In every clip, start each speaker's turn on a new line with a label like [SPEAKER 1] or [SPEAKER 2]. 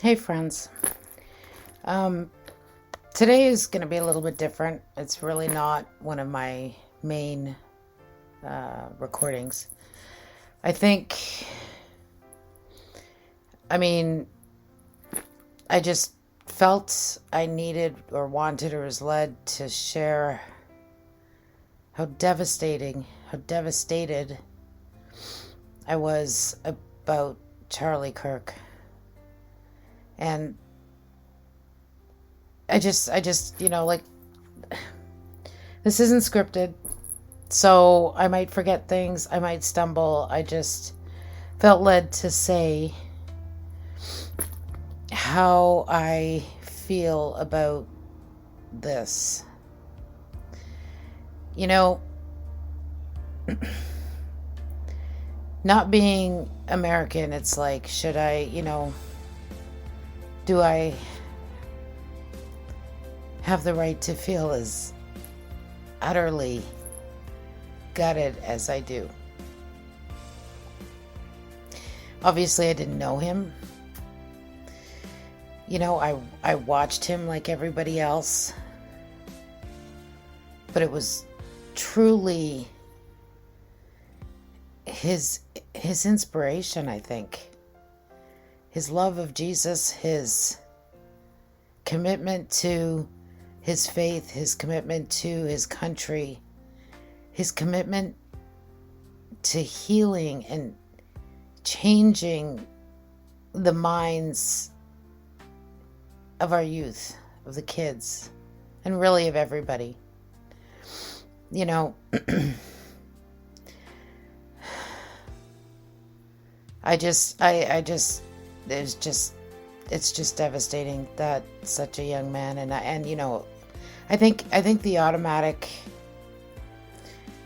[SPEAKER 1] Hey friends. Um, Today is going to be a little bit different. It's really not one of my main recordings. I think, I mean, I just felt I needed or wanted or was led to share how devastated I was about Charlie Kirk. And like, this isn't scripted. So I might forget things, I might stumble. I just felt led to say how I feel about this. You know, not being American, it's like, should I, do I have the right to feel as utterly gutted as I do? Obviously, I didn't know him. I watched him like everybody else. But it was truly his inspiration, I think. His love of Jesus, his commitment to his faith, his commitment to his country, his commitment to healing and changing the minds of our youth, of the kids, and really of everybody. It's just devastating that such a young man, I think the automatic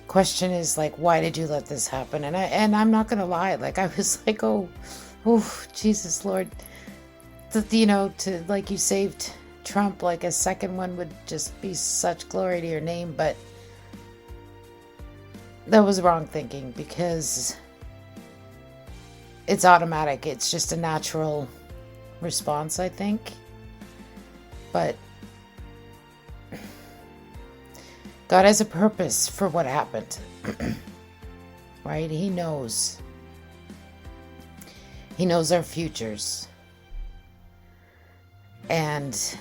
[SPEAKER 1] question is like, why did you let this happen? And I'm not gonna lie, like, I was like, oh, Jesus Lord, to like, you saved Trump, like a second one would just be such glory to your name. But that was wrong thinking, because it's automatic. It's just a natural response, I think. But God has a purpose for what happened. Right? He knows our futures. And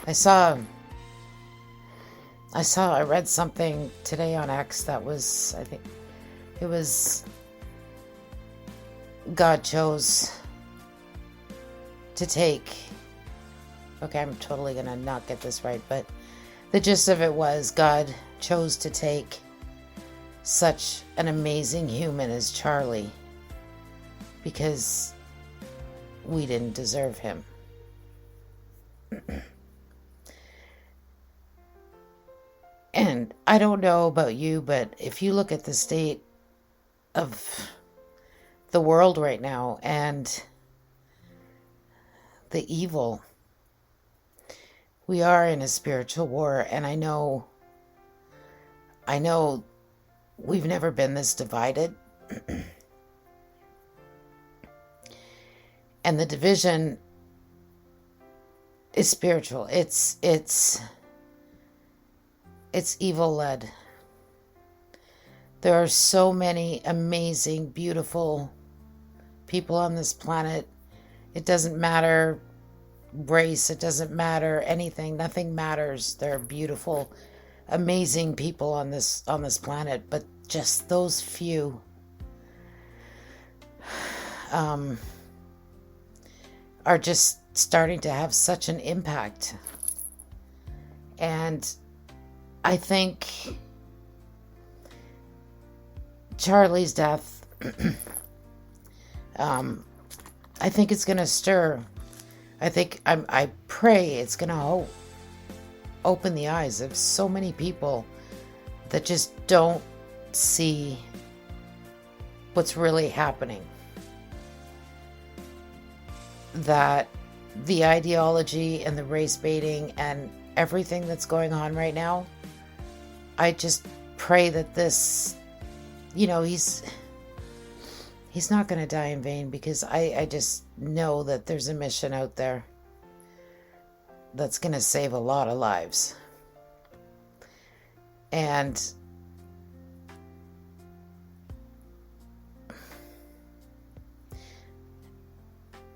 [SPEAKER 1] I read something today on X that was, I think it was, God chose to take, okay, I'm totally gonna not get this right, but the gist of it was, God chose to take such an amazing human as Charlie because we didn't deserve him. And I don't know about you, but if you look at the state of the world right now and the evil, we are in a spiritual war. And I know we've never been this divided. And the division is spiritual. It's evil led. There are so many amazing, beautiful people on this planet. It doesn't matter race, it doesn't matter anything, nothing matters. There are beautiful, amazing people on this planet, but just those few are just starting to have such an impact. And I think Charlie's death, I think it's going to stir. I pray it's going to open the eyes of so many people that just don't see what's really happening. That the ideology and the race baiting and everything that's going on right now, I just pray that this, he's not going to die in vain, because I just know that there's a mission out there that's going to save a lot of lives. And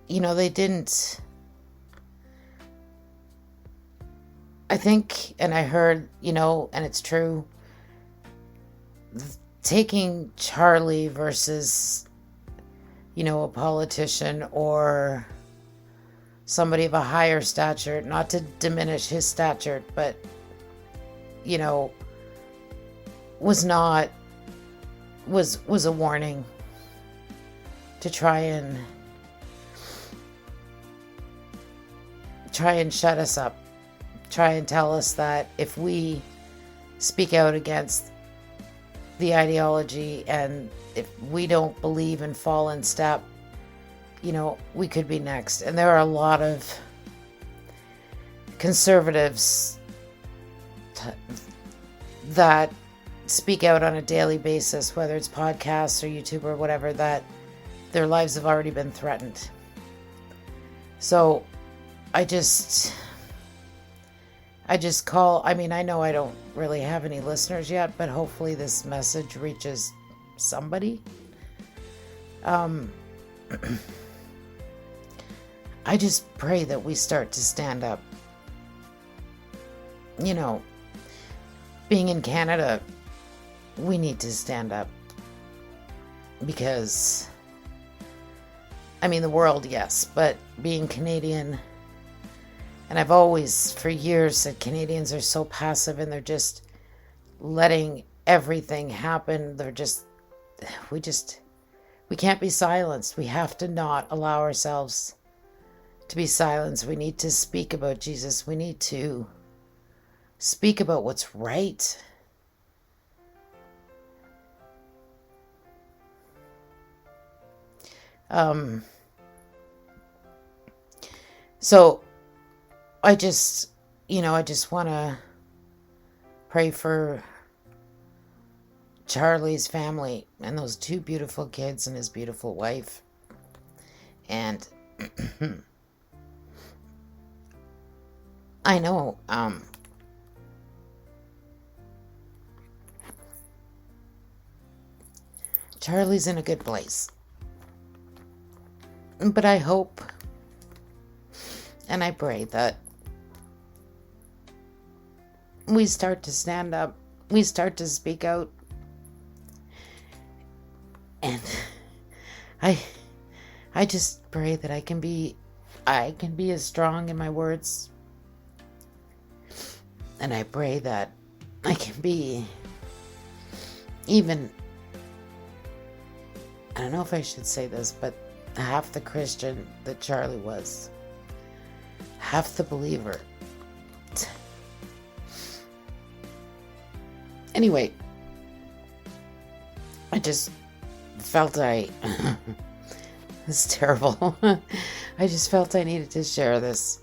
[SPEAKER 1] they didn't, I think, and I heard, and it's true, taking Charlie versus, a politician or somebody of a higher stature, not to diminish his stature, but, was a warning to try and shut us up, try and tell us that if we speak out against the ideology and if we don't believe and fall in step, we could be next. And there are a lot of conservatives that speak out on a daily basis, whether it's podcasts or YouTube or whatever, that their lives have already been threatened. So I just call, I know I don't really have any listeners yet, but hopefully this message reaches somebody. I just pray that we start to stand up. Being in Canada, we need to stand up. Because, the world, yes, but being Canadian, and I've always, for years, said Canadians are so passive and they're just letting everything happen. We can't be silenced. We have to not allow ourselves to be silenced. We need to speak about Jesus. We need to speak about what's right. So I just want to pray for Charlie's family and those two beautiful kids and his beautiful wife. And I know, Charlie's in a good place. But I hope and I pray that we start to stand up, we start to speak out, and I just pray that I can be as strong in my words, and I pray that I can be even, I don't know if I should say this, but half the Christian that Charlie was, half the believer. Anyway, I just felt it's terrible. I just felt I needed to share this.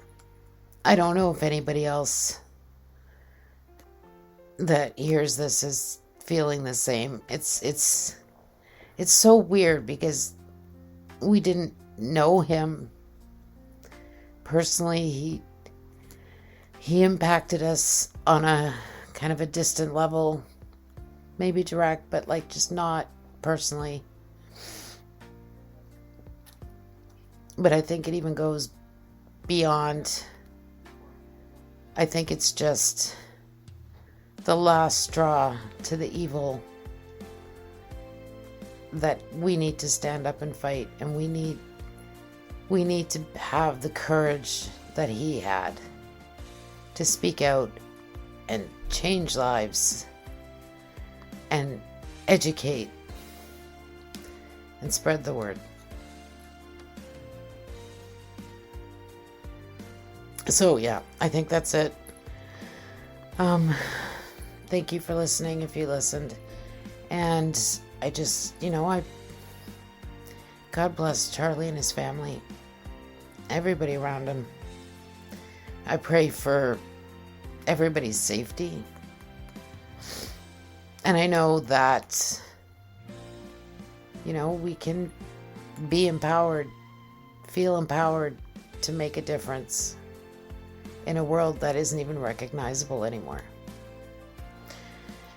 [SPEAKER 1] I don't know if anybody else that hears this is feeling the same. It's so weird because we didn't know him personally. He impacted us on a kind of a distant level, maybe direct, but just not personally. But I think it even goes beyond. I think it's just the last straw to the evil that we need to stand up and fight, and we need to have the courage that he had to speak out and change lives and educate and spread the word. So yeah, I think that's it. Thank you for listening if you listened. And I just, God bless Charlie and his family, everybody around him. I pray for everybody's safety. And I know that we can be empowered, feel empowered to make a difference in a world that isn't even recognizable anymore.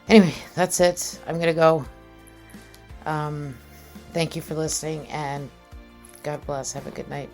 [SPEAKER 1] Anyway, that's it. I'm going to go. Thank you for listening, and God bless. Have a good night.